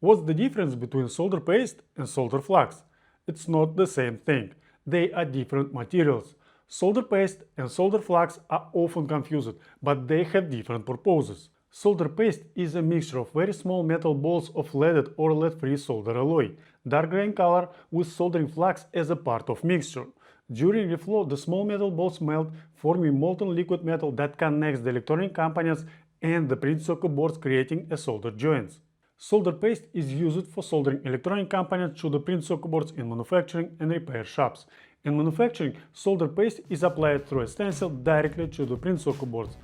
What's the difference between solder paste and solder flux? It's not the same thing. They are different materials. Solder paste and solder flux are often confused, but they have different purposes. Solder paste is a mixture of very small metal balls of leaded or lead-free solder alloy, dark gray in color, with soldering flux as a part of mixture. During reflow, the small metal balls melt, forming molten liquid metal that connects the electronic components and the printed circuit boards, creating a solder joints. Solder paste is used for soldering electronic components to the printed circuit boards in manufacturing and repair shops. In manufacturing, solder paste is applied through a stencil directly to the printed circuit boards.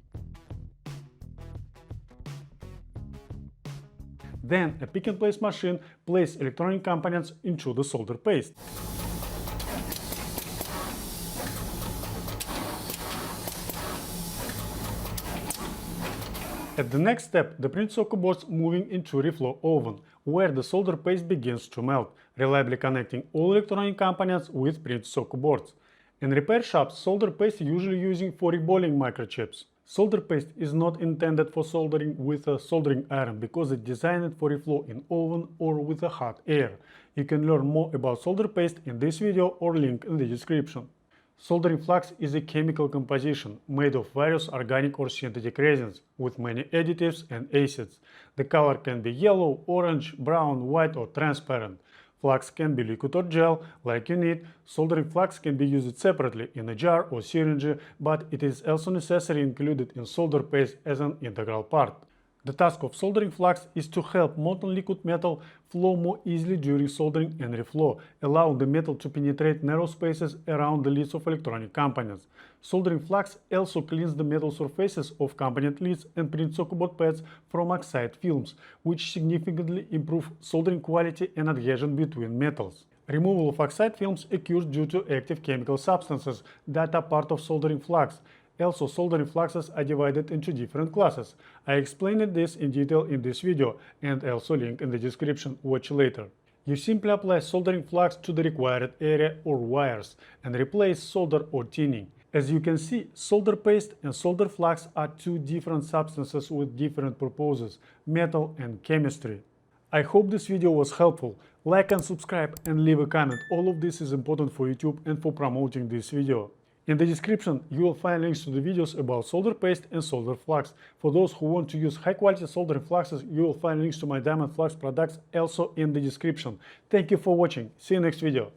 Then a pick-and-place machine places electronic components into the solder paste. At the next step, the printed circuit boards moving into reflow oven, where the solder paste begins to melt, reliably connecting all electronic components with printed circuit boards. In repair shops, solder paste is usually using for reballing microchips. Solder paste is not intended for soldering with a soldering iron because it's designed for reflow in oven or with a hot air. You can learn more about solder paste in this video or link in the description. Soldering flux is a chemical composition made of various organic or synthetic resins with many additives and acids. The color can be yellow, orange, brown, white or transparent. Flux can be liquid or gel, like you need. Soldering flux can be used separately in a jar or syringe, but it is also necessary included in solder paste as an integral part. The task of soldering flux is to help molten liquid metal flow more easily during soldering and reflow, allowing the metal to penetrate narrow spaces around the lids of electronic components. Soldering flux also cleans the metal surfaces of component lids and printed circuit board pads from oxide films, which significantly improve soldering quality and adhesion between metals. Removal of oxide films occurs due to active chemical substances that are part of soldering flux. Also, soldering fluxes are divided into different classes. I explained this in detail in this video and also link in the description, watch later. You simply apply soldering flux to the required area or wires and replace solder or tinning. As you can see, solder paste and solder flux are two different substances with different purposes, metal and chemistry. I hope this video was helpful. Like and subscribe and leave a comment. All of this is important for YouTube and for promoting this video. In the description, you will find links to the videos about solder paste and solder flux. For those who want to use high-quality soldering fluxes, you will find links to my diamond flux products also in the description. Thank you for watching. See you next video.